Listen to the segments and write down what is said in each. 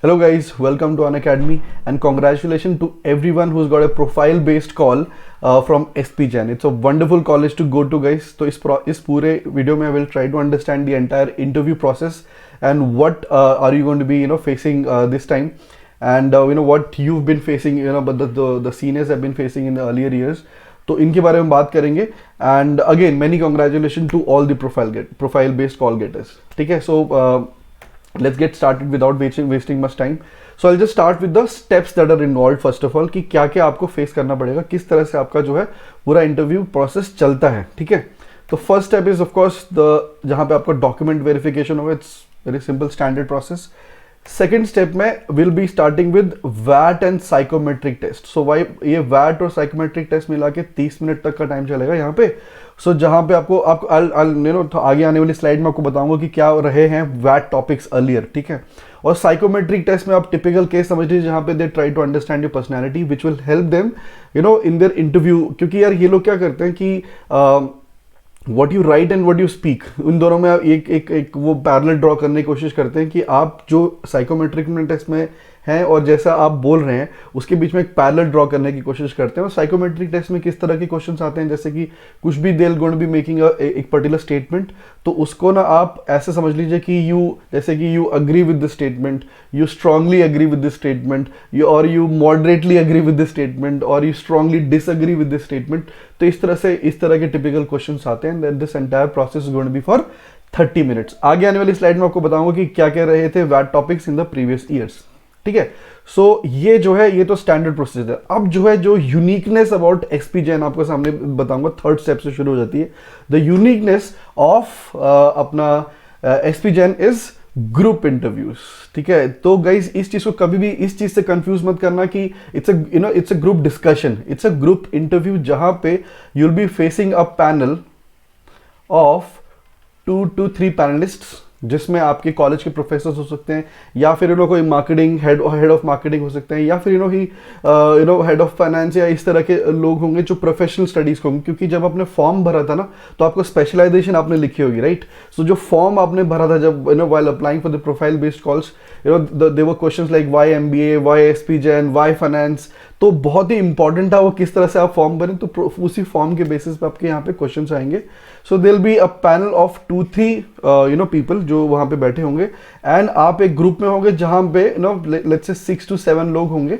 Hello guys, welcome to Unacademy and congratulations to everyone who's got a profile based call from SP Jain. It's a wonderful college to go to guys. तो इस पूरे video में I will try to understand the entire interview process and what are you going to be facing this time and what you've been facing but the seniors have been facing in the earlier years. तो इनके बारे में बात करेंगे and again many congratulations to all the profile based call getters. ठीक है, so let's get started without wasting much time. So I'll just start with the steps that are involved first of all कि क्या क्या आपको face करना पड़ेगा, किस तरह से आपका जो है पूरा इंटरव्यू प्रोसेस चलता है. ठीक है, तो first step is of course the जहाँ पे आपका डॉक्यूमेंट वेरिफिकेशन होगा. It's very simple standard process. Second step में विल बी स्टार्टिंग विद वैट and psychometric test. So why ये वैट और साइकोमेट्रिक टेस्ट मिला के 30 मिनट तक का टाइम चलेगा यहाँ पे. सो जहाँ पे आपको आगे आने वाली स्लाइड में आपको बताऊंगा कि क्या रहे हैं वैट टॉपिक्स अर्लियर. ठीक है, और साइकोमेट्रिक टेस्ट में आप टिपिकल केस समझ लीजिए जहाँ पे they try to understand your personality which will help them in their interview. क्योंकि यार ये लोग क्या करते हैं कि what you write and what you speak, उन दोनों में एक वो पैरेलल ड्रॉ करने की कोशिश करते हैं कि आप जो साइकोमेट्रिक टेस्ट में हैं और जैसा आप बोल रहे हैं उसके बीच में एक पैरेलल ड्रॉ करने की कोशिश करते हैं. और साइकोमेट्रिक टेस्ट में किस तरह के क्वेश्चंस आते हैं, जैसे कि कुछ भी they going to be making एक पर्टिकुलर स्टेटमेंट, तो उसको ना आप ऐसे समझ लीजिए कि जैसे कि you agree with the statement, you strongly agree with the statement, you moderately agree with the statement और you strongly disagree with the statement. तो इस तरह के टिपिकल क्वेश्चंस आते हैं. This entire process is going to be for 30 minutes. आगे आने वाली स्लाइड में आपको बताऊंगा कि क्या क्या रहे थे what topics in the previous years. ठीक है, सो ये जो है ये तो स्टैंडर्ड प्रोसेस है. अब जो है जो यूनिकनेस अबाउट SP Jain आपको सामने बताऊंगा, थर्ड स्टेप से शुरू हो जाती है. द यूनिकनेस ऑफ अपना SP Jain is group interviews. ठीक है, तो गाइज इस चीज को कभी भी इस चीज से कंफ्यूज मत करना कि it's a group discussion. It's a group interview जहां पे you will be facing a panel of 2 to 3 panellists, जिसमें आपके कॉलेज के प्रोफेसर हो सकते हैं या फिर कोई मार्केटिंग हेड ऑफ मार्केटिंग हो सकते हैं या फिर हेड ऑफ फाइनेंस या इस तरह के लोग होंगे जो प्रोफेशनल स्टडीज होंगे. क्योंकि जब आपने फॉर्म भरा था ना तो आपको स्पेशलाइजेशन आपने लिखी होगी, राइट. सो जो फॉर्म आपने भरा था जब while applying for the profile based calls, there were questions like why MBA, why SP Jain, why finance. तो बहुत ही इंपॉर्टेंट था वो किस तरह से आप फॉर्म भरें. तो उसी फॉर्म के बेसिस पे आपके यहाँ पे क्वेश्चंस आएंगे. So there will be a panel of 2-3 people जो वहां पे बैठे होंगे एंड आप एक ग्रुप में होंगे जहां पे लेट्स से 6 to 7 लोग होंगे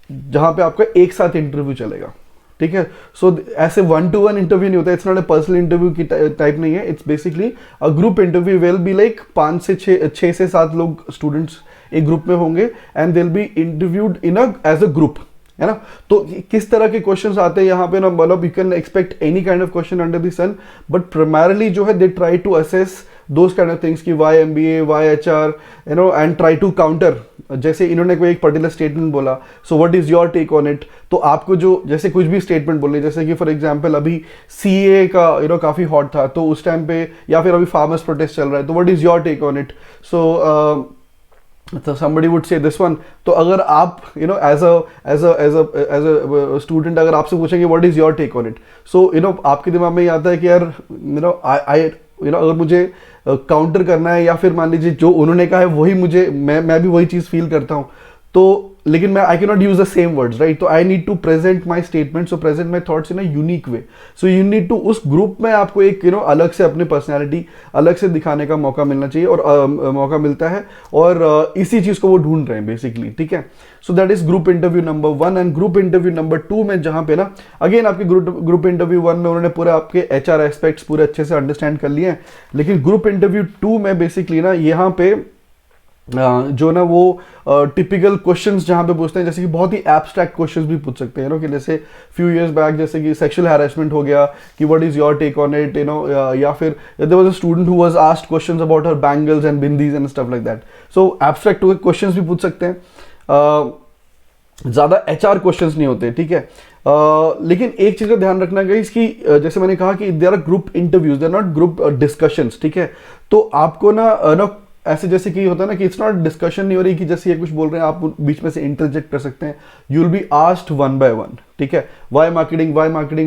जहां पे आपका एक साथ इंटरव्यू चलेगा. ठीक है, सो ऐसे 1-to-1 इंटरव्यू नहीं होता. It's not a personal interview की टाइप नहीं है. It's basically a group interview. Will be like 6 से 7 लोग स्टूडेंट्स एक ग्रुप में होंगे and they will be interviewed as a group, है ना. तो किस तरह के क्वेश्चंस आते हैं यहाँ पे ना, मतलब you can expect any kind of question under the sun, but primarily जो है they try to assess those kind of things की why MBA, why HR, and try to counter. जैसे इन्होंने कोई एक पर्टिकुलर स्टेटमेंट बोला, so what is your take on it. तो आपको जो जैसे कुछ भी स्टेटमेंट बोलनी, जैसे कि फॉर एग्जांपल अभी CA का काफी हॉट था तो उस टाइम पे, या फिर अभी फार्मर्स प्रोटेस्ट चल रहा है, तो what is your take on it. So तो somebody would say this one. तो अगर आप as a student अगर आपसे पूछेंगे what is your take on it, so आपके दिमाग में ये आता है कि यार अगर मुझे काउंटर करना है या फिर मान लीजिए जो उन्होंने कहा है वही मैं भी वही चीज फील करता हूँ, तो लेकिन मैं I can not use the same words, right. तो I need to present my statement, so present my thoughts in a unique way. So you need to उस ग्रुप में आपको एक अलग से अपनी पर्सनैलिटी अलग से दिखाने का मौका मिलना चाहिए और मौका मिलता है और इसी चीज को वो ढूंढ रहे हैं बेसिकली. ठीक है, so that is group interview number 1. And group interview number 2 में जहां पे ना अगेन आपके ग्रुप इंटरव्यू 1 में उन्होंने पूरे आपके HR एस्पेक्ट्स पूरे अच्छे से अंडरस्टैंड कर लिए हैं, लेकिन ग्रुप इंटरव्यू 2 में बेसिकली ना यहाँ पे जो ना वो टिपिकल क्वेश्चंस जहां पे पूछते हैं, जैसे कि बहुत ही एब्स्ट्रैक्ट क्वेश्चंस भी पूछ सकते हैं कि जैसे फ्यू इयर्स बैक जैसे कि सेक्सुअल हैरेसमेंट हो गया कि what is your take on it, या फिर there was a student who was asked questions about her bangles and bindis and stuff like that. So abstract questions भी पूछ सकते हैं, ज्यादा HR क्वेश्चंस नहीं होते. ठीक है, लेकिन एक चीज का ध्यान रखना गाइस कि जैसे मैंने कहा कि they're are group interviews, they're not group discussions. ठीक है, तो आपको ना ऐसे जैसे कि होता है ना कि इट्स नॉट डिस्कशन नहीं हो रही कि जैसे ये कुछ बोल रहे हैं आप बीच में से इंटरजेक्ट कर सकते हैं. You will be asked 1 by 1. ठीक है, why marketing,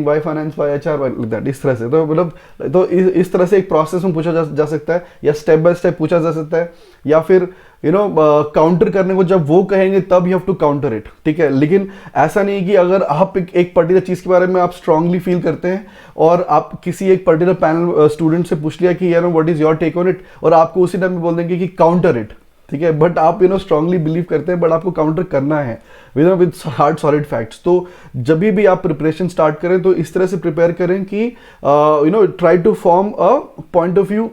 why finance, why HR, like that, इस तरह से। तो मतलब तो इस तरह से एक प्रोसेस में पूछा जा सकता है, या स्टेप बाय स्टेप पूछा जा सकता है, या फिर काउंटर करने को जब वो कहेंगे तब you have to counter it, ठीक है। लेकिन ऐसा नहीं कि अगर आप एक पर्टिकुलर चीज के बारे में आप स्ट्रांगली फील करते हैं और आप किसी एक पर्टिकुलर पैनल स्टूडेंट से पूछ लिया कि यार what is your take on it, और आपको उसी टाइम में बोल देंगे कि काउंटर इट, ठीक है। बट आप स्ट्रांगली बिलीव करते हैं, बट आपको काउंटर करना है विद हार्ड सॉलिड फैक्ट्स। तो जब भी आप प्रिपरेशन स्टार्ट करें तो इस तरह से प्रिपेयर करें कि try to form a point of view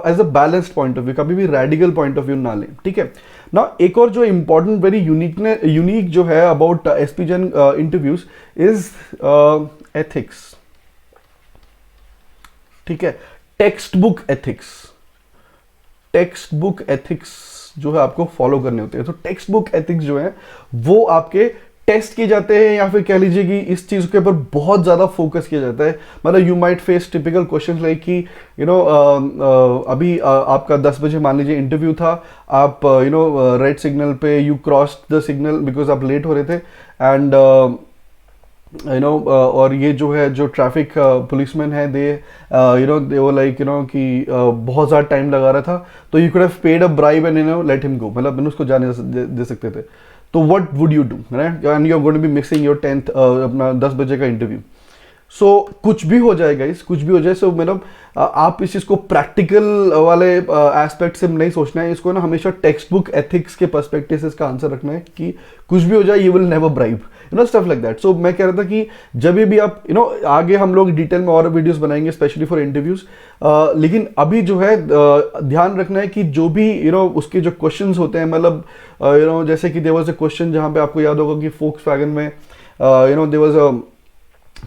as a balanced point of view, कभी भी रेडिकल पॉइंट ऑफ व्यू ना लें, ठीक है ना। एक और जो इंपॉर्टेंट वेरी यूनिक जो है about SP Jain interviews is ethics, ठीक है। टेक्स्ट बुक एथिक्स जो है आपको फॉलो करने होते हैं। तो टेक्स्ट बुक एथिक्स जो है वो आपके टेस्ट किए जाते हैं, या फिर कह लीजिए कि इस चीज के ऊपर बहुत ज्यादा फोकस किया जाता है। मतलब you might face typical questions like कि अभी आपका 10 बजे मान लीजिए इंटरव्यू था, आप रेड सिग्नल पे you cross the signal because आप लेट हो रहे थे, एंड और ये जो है जो ट्रैफिक पुलिसमैन है दे वो लाइक कि बहुत ज़्यादा टाइम लगा रहा था, तो you could have paid a bribe and let him go, मतलब उसको जाने दे सकते थे। तो what would you do, right, and you are going to be missing your 10th अपना 10 बजे का इंटरव्यू। सो कुछ भी हो जाए गाइस, कुछ भी हो जाए। सो मतलब आप इस चीज़ को प्रैक्टिकल वाले एस्पेक्ट से नहीं सोचना है, इसको ना हमेशा टेक्स्ट बुक एथिक्स के पर्सपेक्टिव से इसका आंसर रखना है कि कुछ भी हो जाए you will never bribe, stuff like that. So मैं कह रहा था कि जब भी आप आगे हम लोग डिटेल में और वीडियोस बनाएंगे स्पेशली फॉर इंटरव्यूज, लेकिन अभी जो है ध्यान रखना है कि जो भी उसके जो क्वेश्चंस होते हैं, मतलब जैसे कि देयर वाज अ क्वेश्चन जहाँ पे आपको याद होगा कि फोक्सवैगन में देयर वाज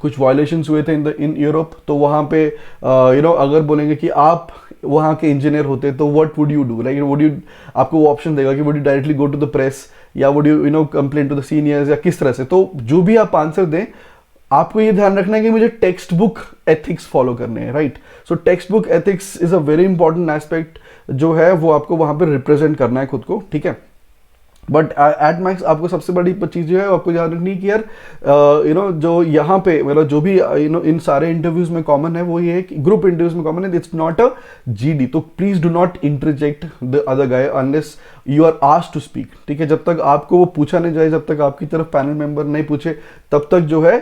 कुछ वायलेशंस हुए थे इन यूरोप। तो वहाँ पे अगर बोलेंगे कि आप वहाँ के इंजीनियर होते तो what would you do, like would you, आपको वो ऑप्शन देगा कि would you directly go to the press, या would you complain to the seniors, या किस तरह से। तो जो भी आप आंसर दें, आपको ये ध्यान रखना है कि मुझे टेक्स्ट बुक एथिक्स फॉलो करने हैं, right. So text book ethics is a very important aspect जो है वो आपको वहाँ पे रिप्रेजेंट करना है खुद को, ठीक है। बट एट मैक्स आपको सबसे बड़ी चीज़ जो है आपको याद रखनी है कि यार जो यहाँ पे मतलब जो भी इन सारे इंटरव्यूज में कॉमन है वो ये है कि ग्रुप इंटरव्यूज में कॉमन है, इट्स नॉट अ जीडी। तो please do not interject the other guy unless you are asked to speak, ठीक है। जब तक आपको वो पूछा नहीं जाए, जब तक आपकी तरफ पैनल मेंबर नहीं पूछे, तब तक जो है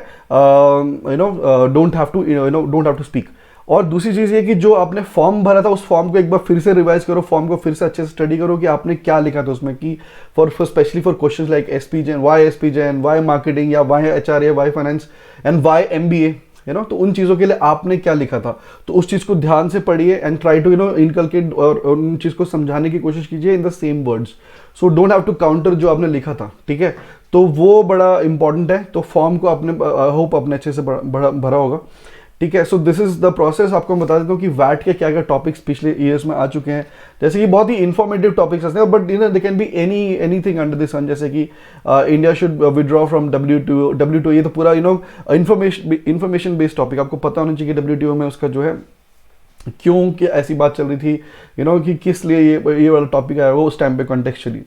डोंट हैव टू स्पीक। और दूसरी चीज़ ये कि जो आपने फॉर्म भरा था उस फॉर्म को एक बार फिर से रिवाइज करो, फॉर्म को फिर से अच्छे से स्टडी करो कि आपने क्या लिखा था उसमें, कि for specially for questions like SP Jain, why marketing, या वाई एचआर, या why finance, and why MBA, तो उन चीज़ों के लिए आपने क्या लिखा था। तो उस चीज़ को ध्यान से पढ़िए एंड ट्राई टू इनकलकेट और उन चीज़ को समझाने की कोशिश कीजिए in the same words. So don't have to counter जो आपने लिखा था, ठीक है। तो वो बड़ा इंपॉर्टेंट है। तो फॉर्म को आपने होप अपने अच्छे से भरा होगा, ठीक है। So this is the process. आपको मैं बता देता हूँ कि वैट के क्या क्या टॉपिक्स पिछले ईयर्स में आ चुके हैं, जैसे कि बहुत ही इंफॉर्मेटिव टॉपिक्स आते हैं, but they can be anything under the sun, जैसे कि India should withdraw from WTO। ये तो पूरा इंफॉर्मेशन बेस्ड टॉपिक, आपको पता होना चाहिए कि WTO में उसका जो है क्यों कि ऐसी बात चल रही थी, कि किस लिए ये वाला टॉपिक आया वो उस टाइम पे contextually.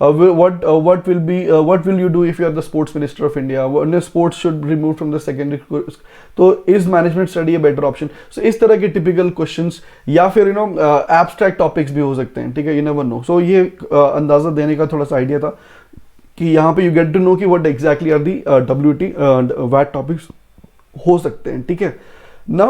what will you do if you are the sports minister of India? When sports should be removed from the secondary schools, तो is management study a better option? So इस तरह के typical questions, या फिर abstract topics भी हो सकते हैं, ठीक है, you never know. So ये अंदाजा देने का थोड़ा सा आइडिया था कि यहाँ पे you get to know कि what exactly are the VAT topics हो सकते हैं, ठीक है। Now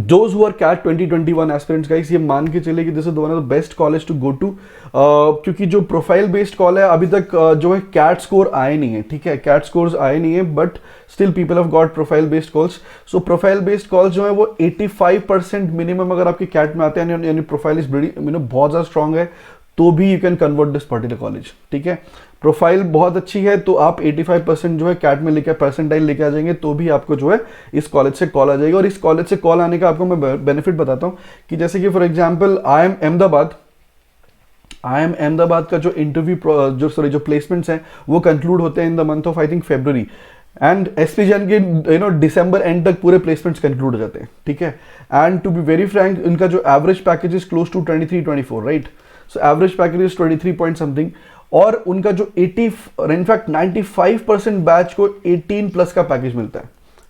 those who are CAT 2021 aspirants guys, ये मान के चले कि this is one of the best college to go to, क्योंकि जो प्रोफाइल बेस्ड कॉल है अभी तक जो है कैट स्कोर आए नहीं है, ठीक है, कैट स्कोर्स आए नहीं है, but still people have got profile based calls. So profile based calls जो है वो 85% मिनिमम अगर आपके कैट में आते हैं, यानी प्रोफाइल इज बहुत ज़्यादा स्ट्रॉन्ग है, तो भी you can convert this particular college, ठीक है। प्रोफाइल बहुत अच्छी है तो आप 85% जो है कैट में लेकर परसेंटाइल लेके आ जाएंगे, तो भी आपको जो है इस कॉलेज से कॉल आ जाएगा। और इस कॉलेज से कॉल आने का आपको मैं बेनिफिट बताता हूँ कि जैसे कि for example I am Ahmedabad का जो इंटरव्यू जो प्लेसमेंट्स हैं वो कंक्लूड होते हैं in the month of I think February, and SP Jain के दिसंबर एंड तक पूरे प्लेसमेंट्स कंक्लूड हो जाते हैं, ठीक है। And to be very frank, इनका जो average package is close to 23-24, right. So average package is 23 point something, और उनका जो 80 इनफैक्ट 95% बैच को 18 प्लस का पैकेज मिलता है,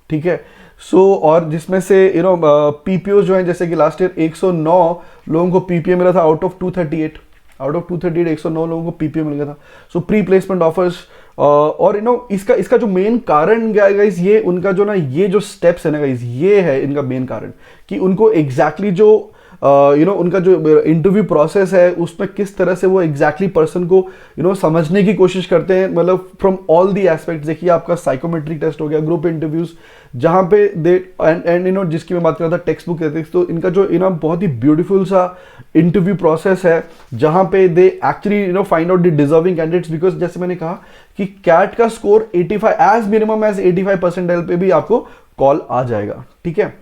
ठीक है। सो और जिसमें से पीपीओ जो है, जैसे कि लास्ट ईयर 109 लोगों को पीपीओ मिला था आउट ऑफ 238, 109 लोगों को पीपीओ मिल गया था। सो प्री प्लेसमेंट ऑफर्स, और इसका जो मेन कारण क्या है गाइस, ये उनका जो ना ये जो स्टेप्स है ना गाइस, ये है इनका मेन कारण कि उनको एग्जैक्टली जो उनका जो इंटरव्यू प्रोसेस है उसमें किस तरह से वो एग्जैक्टली पर्सन को समझने की कोशिश करते हैं, मतलब फ्रॉम ऑल दी एस्पेक्ट। देखिए आपका साइकोमेट्रिक टेस्ट हो गया, ग्रुप इंटरव्यूज जहां पे दे एंड जिसकी मैं बात कर रहा था टेक्स्ट बुक एथिक्स, तो इनका जो बहुत ही ब्यूटीफुल सा इंटरव्यू प्रोसेस है जहां पे they actually find out the deserving candidates, because जैसे मैंने कहा कि कैट का score 85 as minimum as 85 percentile पे भी आपको कॉल आ जाएगा, ठीक है।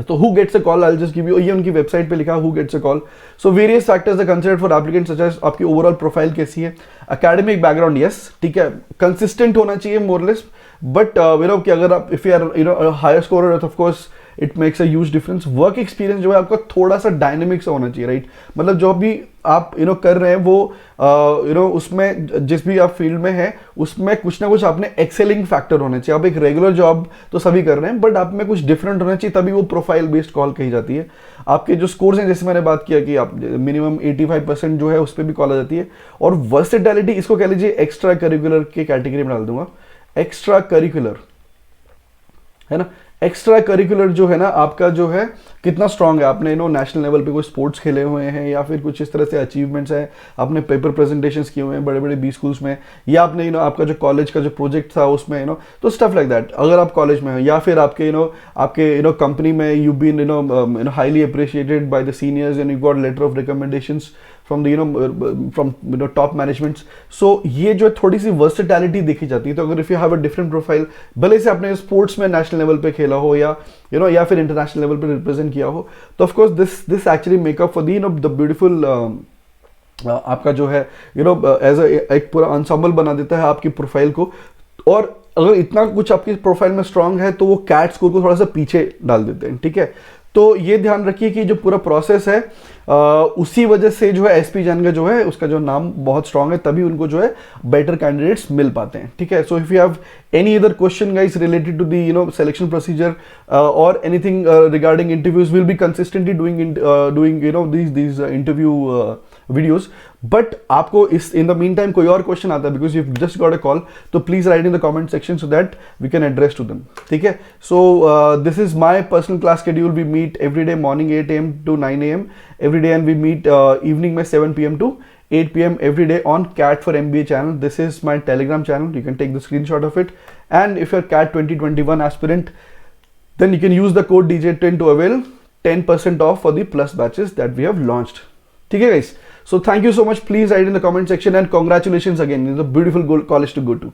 तो who gets a call, I will just give you, ये उनकी वेबसाइट पे लिखा who gets a call. So various factors are considered for applicant such as आपकी ओवरऑल प्रोफाइल कैसी है, एकेडमिक बैकग्राउंड, यस ठीक है, कंसिस्टेंट होना चाहिए मोरलेस, बट कि अगर आप if you are higher scorer of course it makes a huge difference. Work experience जो है आपका थोड़ा सा डायनेमिक सा होना चाहिए, राइट, मतलब जो भी आप कर रहे हैं वो उसमें जिस भी आप फील्ड में है उसमें कुछ ना कुछ आपने एक्सेलिंग फैक्टर होने चाहिए। आप एक रेगुलर जॉब तो सभी कर रहे हैं बट आप में कुछ डिफरेंट होना चाहिए, तभी वो प्रोफाइल बेस्ड कॉल कही जाती है। आपके जो स्कोर्स हैं, जैसे मैंने बात किया कि आप मिनिमम 85% जो है उस पर भी कॉल आ जाती है। और वर्सेटैलिटी, इसको कह लीजिए एक्स्ट्रा करिकुलर के कैटेगरी में डाल दूंगा, एक्स्ट्रा करिकुलर है ना। एक्स्ट्रा करिकुलर जो है ना आपका जो है कितना स्ट्रांग है, आपने नेशनल लेवल पे कोई स्पोर्ट्स खेले हुए हैं या फिर कुछ इस तरह से अचीवमेंट्स हैं, आपने पेपर प्रेजेंटेशंस किए हुए हैं बड़े बड़े बी स्कूल्स में, या आपने आपका जो कॉलेज का जो प्रोजेक्ट था उसमें तो स्टफ लाइक दैट, अगर आप कॉलेज में हो या फिर आपके आपके कंपनी में you been highly appreciated by the seniors and you got letter of recommendations from the top managements. So ये जो थोड़ी सी वर्सेटैलिटी देखी जाती है। तो अगर if you have a different profile, भले से आपने स्पोर्ट्स में नेशनल लेवल पे खेला हो या या फिर इंटरनेशनल लेवल पे रिप्रेजेंट किया हो, तो of course this actually makeup for the beautiful आपका जो है एज एक पूरा ensemble बना देता है आपकी प्रोफाइल को। और अगर इतना कुछ आपकी प्रोफाइल में स्ट्रांग है तो वो कैट स्कोर को थोड़ा सा पीछे डाल देते हैं, ठीक है। तो ये ध्यान रखिए कि जो पूरा प्रोसेस है उसी वजह से जो है एसपी जैन का जो है उसका जो नाम बहुत स्ट्रांग है, तभी उनको जो है बेटर कैंडिडेट्स मिल पाते हैं, ठीक है। So if you have any other question guys related to the selection procedure और anything regarding interviews, will be consistently doing these interview videos. But आपको इस इन द मीन टाइम कोई और क्वेश्चन आता है because you just got a call, तो please write in the comment section so that we can address to them, ठीक है। So this is my personal class schedule, we meet every day morning 8 AM to 9 AM every day, and we meet evening में 7 PM to 8 PM every day on CAT for MBA channel. This is my Telegram channel, you can take the screenshot of it, and if you're CAT 2021 aspirant, then you can use the code DJ10 to avail 10% off for the plus batches that we have launched. ठीक है guys, so thank you so much, please write in the comment section and congratulations again, it's a beautiful college to go to.